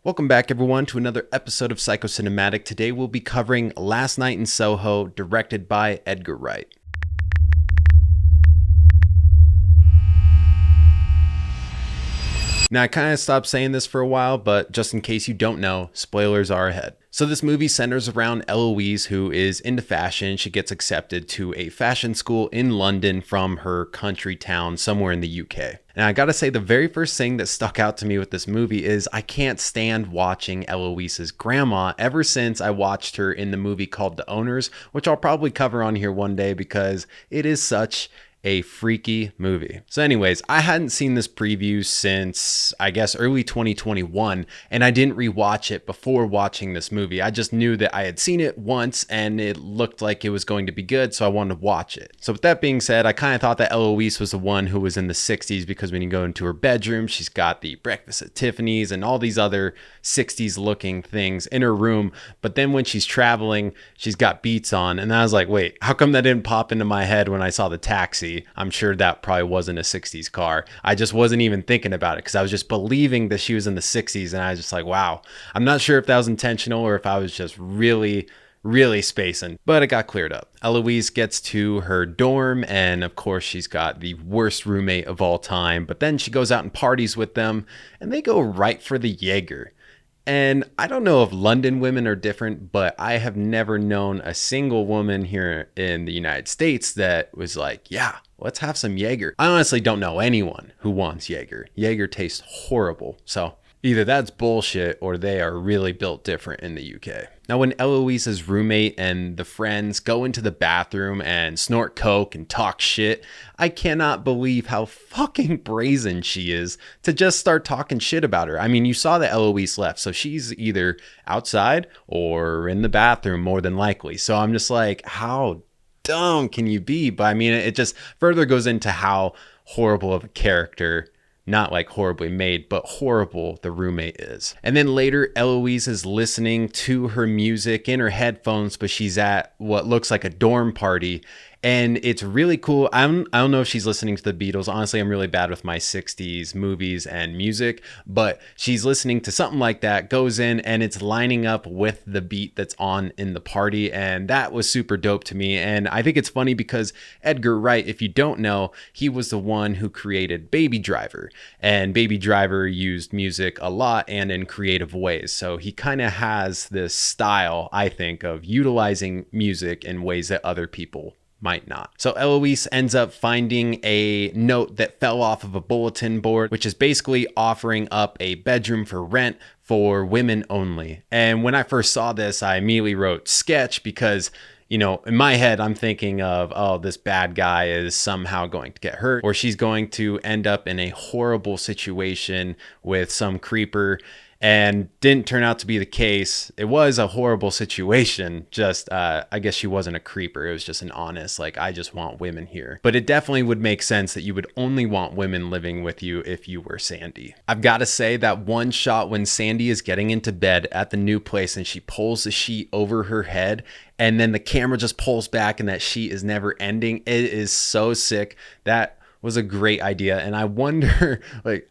Welcome back, everyone, to another episode of Psychocinematic. Today we'll be covering Last Night in Soho, directed by Edgar Wright. Now, I kind of stopped saying this for a while, but just in case you don't know, spoilers are ahead. So this movie centers around Eloise, who is into fashion. She gets accepted to a fashion school in London from her country town somewhere in the UK. And I gotta say, the very first thing that stuck out to me with this movie is I can't stand watching Eloise's grandma ever since I watched her in the movie called The Owners, which I'll probably cover on here one day because it is such a freaky movie. So anyways, I hadn't seen this preview since, I guess, early 2021, and I didn't rewatch it before watching this movie. I just knew that I had seen it once and it looked like it was going to be good, so I wanted to watch it. So with that being said, I kind of thought that Eloise was the one who was in the 60s because when you go into her bedroom, she's got the Breakfast at Tiffany's and all these other 60s looking things in her room. But then when she's traveling, she's got Beats on, and I was like, wait, how come that didn't pop into my head when I saw The Taxi? I'm sure that probably wasn't a 60s car. I just wasn't even thinking about it because I was just believing that she was in the 60s, and I was just like, wow. I'm not sure if that was intentional or if I was just really spacing, but it got cleared up. Eloise gets to her dorm, and of course she's got the worst roommate of all time, but then she goes out and parties with them, and they go right for the Jaeger. And I don't know if London women are different, but I have never known a single woman here in the United States that was like, yeah, let's have some Jaeger. I honestly don't know anyone who wants Jaeger. Jaeger tastes horrible. So either that's bullshit or they are really built different in the UK. Now, when Eloise's roommate and the friends go into the bathroom and snort coke and talk shit, I cannot believe how fucking brazen she is to just start talking shit about her. I mean, you saw that Eloise left, so she's either outside or in the bathroom more than likely. So I'm just like, how dumb can you be? But I mean, it just further goes into how horrible of a character, not like horribly made, but horrible the roommate is. And then later, Eloise is listening to her music in her headphones, but she's at what looks like a dorm party. And it's really cool. I don't know if she's listening to the Beatles. Honestly, I'm really bad with my 60s movies and music, but she's listening to something like that, goes in, and it's lining up with the beat that's on in the party. And that was super dope to me. And I think it's funny because Edgar Wright, if you don't know, he was the one who created Baby Driver. And Baby Driver used music a lot and in creative ways. So he kind of has this style, I think, of utilizing music in ways that other people might not. So Eloise ends up finding a note that fell off of a bulletin board, which is basically offering up a bedroom for rent for women only. And when I first saw this, I immediately wrote sketch because, you know, in my head, I'm thinking of, oh, this bad guy is somehow going to get hurt, or she's going to end up in a horrible situation with some creeper. And didn't turn out to be the case. It was a horrible situation. Just, I guess she wasn't a creeper. It was just an honest, like, I just want women here. But it definitely would make sense that you would only want women living with you if you were Sandy. I've got to say that one shot when Sandy is getting into bed at the new place and she pulls the sheet over her head, and then the camera just pulls back and that sheet is never ending. It is so sick. That was a great idea. And I wonder, like,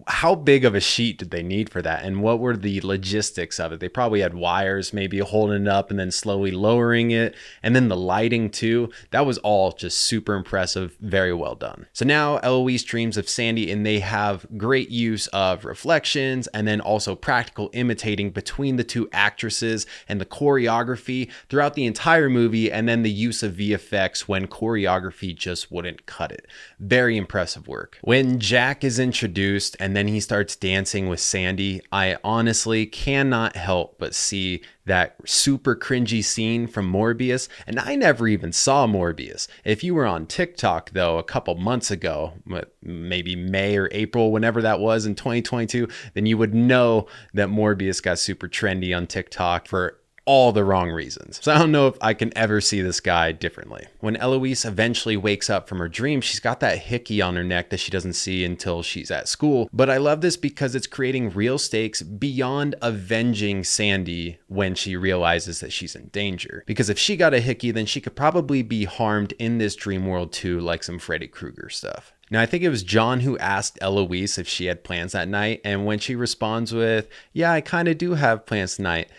how big of a sheet did they need for that? And what were the logistics of it? They probably had wires maybe holding it up and then slowly lowering it. And then the lighting too. That was all just super impressive. Very well done. So now Eloise dreams of Sandy, and they have great use of reflections and then also practical imitating between the two actresses and the choreography throughout the entire movie. And then the use of VFX when choreography just wouldn't cut it. Very impressive work. When Jack is introduced and then he starts dancing with Sandy, I honestly cannot help but see that super cringy scene from Morbius. And I never even saw Morbius. If you were on TikTok, though, a couple months ago, maybe May or April, whenever that was in 2022, then you would know that Morbius got super trendy on TikTok for all the wrong reasons. So I don't know if I can ever see this guy differently. When Eloise eventually wakes up from her dream, she's got that hickey on her neck that she doesn't see until she's at school. But I love this because it's creating real stakes beyond avenging Sandy when she realizes that she's in danger. Because if she got a hickey, then she could probably be harmed in this dream world too, like some Freddy Krueger stuff. Now, I think it was John who asked Eloise if she had plans that night. And when she responds with, yeah, I kind of do have plans tonight,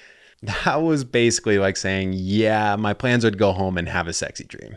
that was basically like saying, yeah, my plans are to go home and have a sexy dream.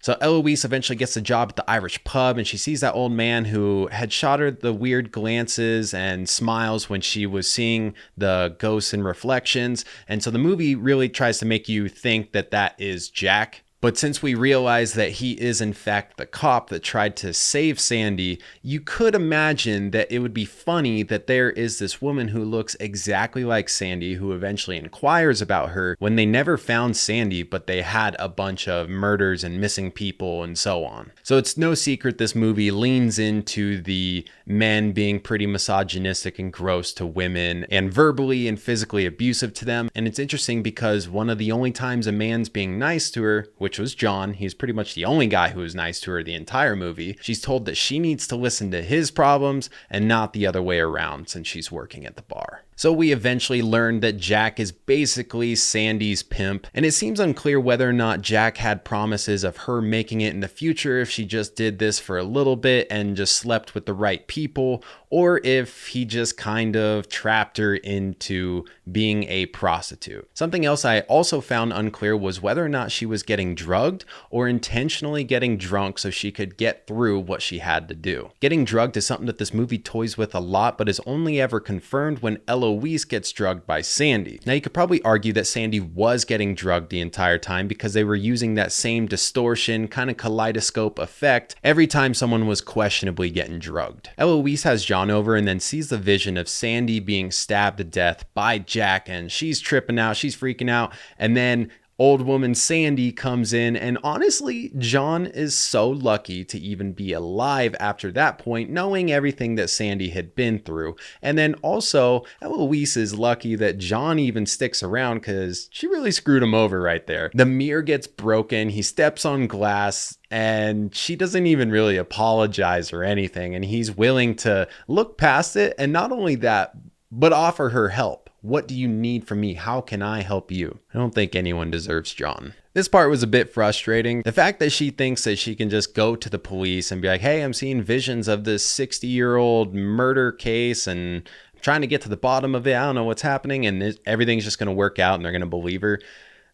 So Eloise eventually gets a job at the Irish pub, and she sees that old man who had shot her the weird glances and smiles when she was seeing the ghosts and reflections. And so the movie really tries to make you think that that is Jack. But since we realize that he is in fact the cop that tried to save Sandy, you could imagine that it would be funny that there is this woman who looks exactly like Sandy who eventually inquires about her when they never found Sandy, but they had a bunch of murders and missing people and so on. So it's no secret this movie leans into the men being pretty misogynistic and gross to women and verbally and physically abusive to them. And it's interesting because one of the only times a man's being nice to her, which was John, he's pretty much the only guy who was nice to her the entire movie, she's told that she needs to listen to his problems and not the other way around since she's working at the bar. So we eventually learn that Jack is basically Sandy's pimp, and it seems unclear whether or not Jack had promises of her making it in the future if she just did this for a little bit and just slept with the right people, or if he just kind of trapped her into being a prostitute. Something else I also found unclear was whether or not she was getting drugged or intentionally getting drunk so she could get through what she had to do. Getting drugged is something that this movie toys with a lot, but is only ever confirmed when Eloise gets drugged by Sandy. Now you could probably argue that Sandy was getting drugged the entire time because they were using that same distortion, kind of kaleidoscope effect every time someone was questionably getting drugged. Eloise has John over and then sees the vision of Sandy being stabbed to death by Jack, and she's tripping out, she's freaking out, and then old woman Sandy comes in, and honestly, John is so lucky to even be alive after that point, knowing everything that Sandy had been through. And then also, Eloise is lucky that John even sticks around because she really screwed him over right there. The mirror gets broken, he steps on glass, and she doesn't even really apologize or anything, and he's willing to look past it, and not only that, but offer her help. What do you need from me? How can I help you? I don't think anyone deserves John. This part was a bit frustrating. The fact that she thinks that she can just go to the police and be like, hey, I'm seeing visions of this 60-year-old murder case and I'm trying to get to the bottom of it. I don't know what's happening. And everything's just going to work out and they're going to believe her.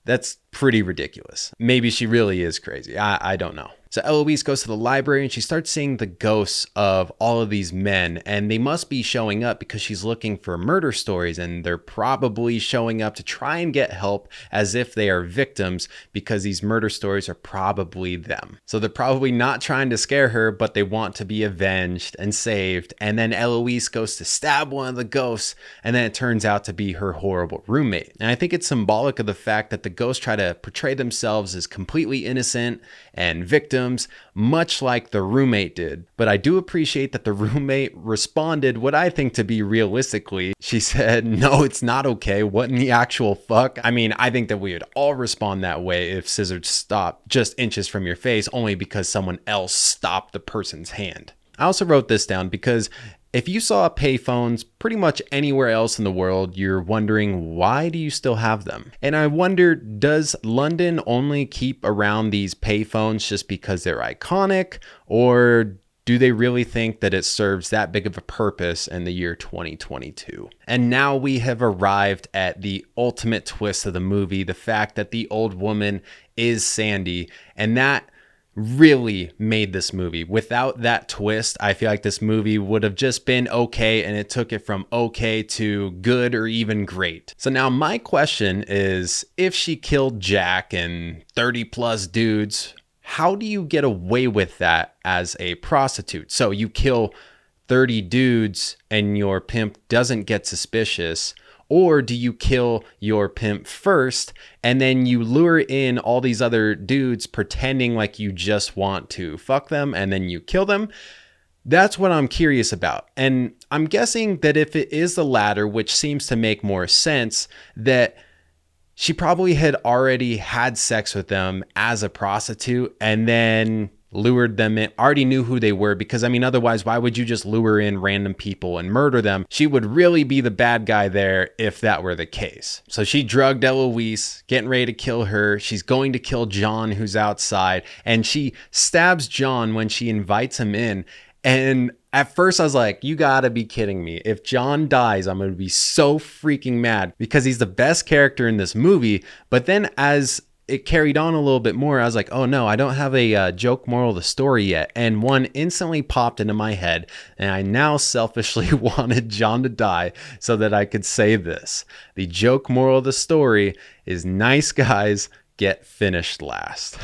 That's pretty ridiculous. Maybe she really is crazy. I don't know. So Eloise goes to the library and she starts seeing the ghosts of all of these men, and they must be showing up because she's looking for murder stories, and they're probably showing up to try and get help as if they are victims because these murder stories are probably them. So they're probably not trying to scare her, but they want to be avenged and saved. And then Eloise goes to stab one of the ghosts, and then it turns out to be her horrible roommate. And I think it's symbolic of the fact that the ghosts try to portray themselves as completely innocent and victims, much like the roommate did. But I do appreciate that the roommate responded what I think to be realistically. She said, no, it's not okay. What in the actual fuck? I mean, I think that we would all respond that way if scissors stopped just inches from your face only because someone else stopped the person's hand. I also wrote this down because if you saw payphones pretty much anywhere else in the world, you're wondering, why do you still have them? And I wonder, does London only keep around these payphones just because they're iconic? Or do they really think that it serves that big of a purpose in the year 2022? And now we have arrived at the ultimate twist of the movie, the fact that the old woman is Sandy, and that really made this movie. Without that twist, I feel like this movie would have just been okay, and it took it from okay to good or even great. So now my question is, if she killed Jack and 30 plus dudes, how do you get away with that as a prostitute? So you kill 30 dudes and your pimp doesn't get suspicious. Or do you kill your pimp first and then you lure in all these other dudes pretending like you just want to fuck them and then you kill them? That's what I'm curious about. And I'm guessing that if it is the latter, which seems to make more sense, that she probably had already had sex with them as a prostitute and then lured them in, already knew who they were, because I mean, otherwise, why would you just lure in random people and murder them? She would really be the bad guy there if that were the case. So she drugged Eloise, getting ready to kill her. She's going to kill John, who's outside, and she stabs John when she invites him in. And at first I was like, you gotta be kidding me. If John dies, I'm gonna be so freaking mad, because he's the best character in this movie. But then as it carried on a little bit more, I was like, oh no, I don't have a joke moral of the story yet. And one instantly popped into my head, and I now selfishly wanted John to die so that I could say this. The joke moral of the story is nice guys get finished last.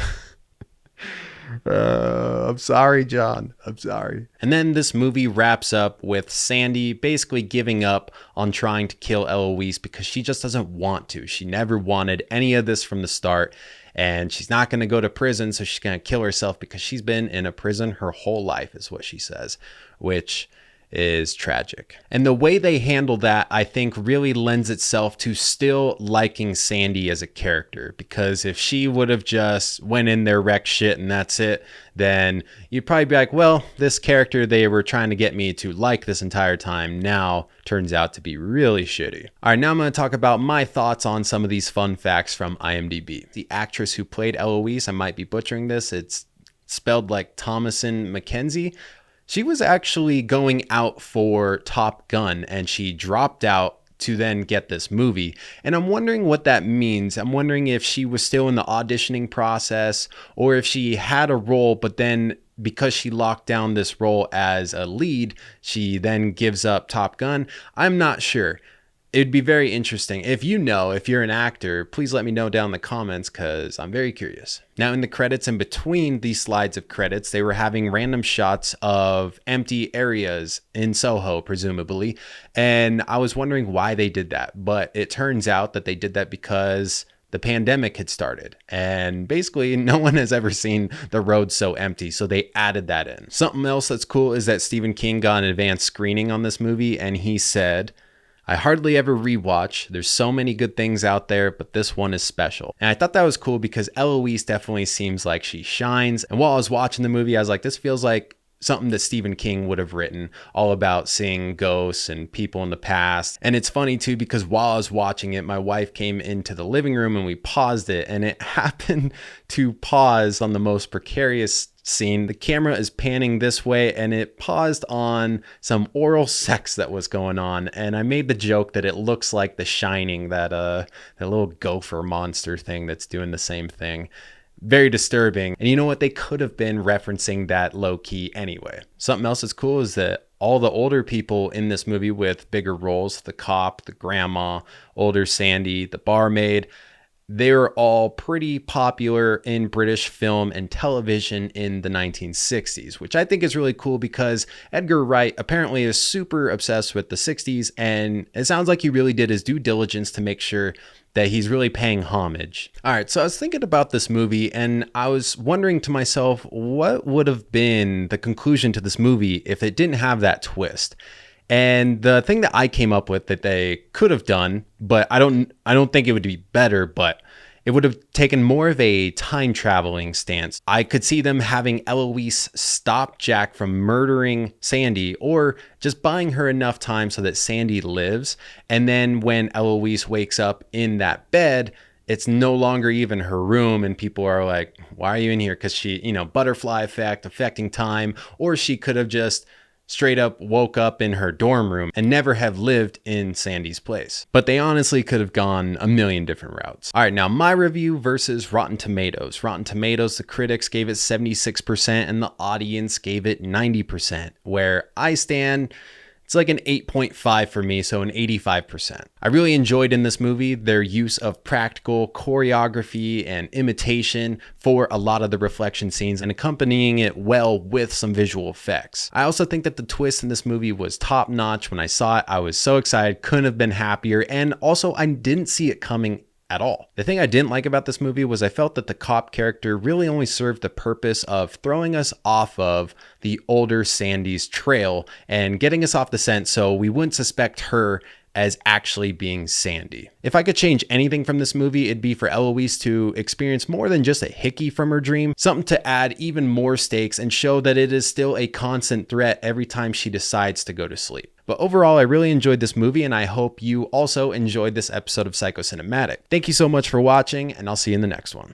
I'm sorry, John. I'm sorry. And then this movie wraps up with Sandy basically giving up on trying to kill Eloise because she just doesn't want to. She never wanted any of this from the start, and she's not going to go to prison, so she's going to kill herself because she's been in a prison her whole life, is what she says, which is tragic. And the way they handle that, I think, really lends itself to still liking Sandy as a character, because if she would have just went in there, wrecked shit, and that's it, then you'd probably be like, well, this character they were trying to get me to like this entire time now turns out to be really shitty. All right, now I'm going to talk about my thoughts on some of these fun facts from IMDb. The actress who played Eloise, I might be butchering this, it's spelled like Thomasin McKenzie. She was actually going out for Top Gun, and she dropped out to then get this movie. And I'm wondering what that means. I'm wondering if she was still in the auditioning process, or if she had a role, but then because she locked down this role as a lead, she then gives up Top Gun. I'm not sure. It'd be very interesting. If you know, if you're an actor, please let me know down in the comments, because I'm very curious. Now, in the credits, in between these slides of credits, they were having random shots of empty areas in Soho, presumably. And I was wondering why they did that. But it turns out that they did that because the pandemic had started, and basically no one has ever seen the road so empty, so they added that in. Something else that's cool is that Stephen King got an advanced screening on this movie, and he said, I hardly ever rewatch. There's so many good things out there, but this one is special. And I thought that was cool because Eloise definitely seems like she shines. And while I was watching the movie, I was like, this feels like something that Stephen King would have written, all about seeing ghosts and people in the past. And it's funny too, because while I was watching it, my wife came into the living room and we paused it, and it happened to pause on the most precarious scene. The camera is panning this way, and it paused on some oral sex that was going on. And I made the joke that it looks like The Shining, that little gopher monster thing that's doing the same thing. Very disturbing. And you know what? They could have been referencing that low key anyway. Something else that's cool is that all the older people in this movie with bigger roles, the cop, the grandma, older Sandy, the barmaid, they were all pretty popular in British film and television in the 1960s, which I think is really cool because Edgar Wright apparently is super obsessed with the 60s, and it sounds like he really did his due diligence to make sure that he's really paying homage. All right, so I was thinking about this movie, and I was wondering to myself, what would have been the conclusion to this movie if it didn't have that twist? And the thing that I came up with that they could have done, but I don't think it would be better, but it would have taken more of a time traveling stance. I could see them having Eloise stop Jack from murdering Sandy, or just buying her enough time so that Sandy lives. And then when Eloise wakes up in that bed, it's no longer even her room, and people are like, why are you in here? Because she, butterfly effect, affecting time. Or she could have just straight up woke up in her dorm room and never have lived in Sandy's place. But they honestly could have gone a million different routes. All right, now my review versus Rotten Tomatoes. Rotten Tomatoes, the critics gave it 76% and the audience gave it 90%. Where I stand, it's like an 8.5 for me, so an 85%. I really enjoyed in this movie their use of practical choreography and imitation for a lot of the reflection scenes, and accompanying it well with some visual effects. I also think that the twist in this movie was top notch. When I saw it, I was so excited, couldn't have been happier, and also I didn't see it coming at all. The thing I didn't like about this movie was I felt that the cop character really only served the purpose of throwing us off of the older Sandy's trail and getting us off the scent so we wouldn't suspect her as actually being Sandy. If I could change anything from this movie, it'd be for Eloise to experience more than just a hickey from her dream, something to add even more stakes and show that it is still a constant threat every time she decides to go to sleep. But overall, I really enjoyed this movie, and I hope you also enjoyed this episode of Psychocinematic. Thank you so much for watching, and I'll see you in the next one.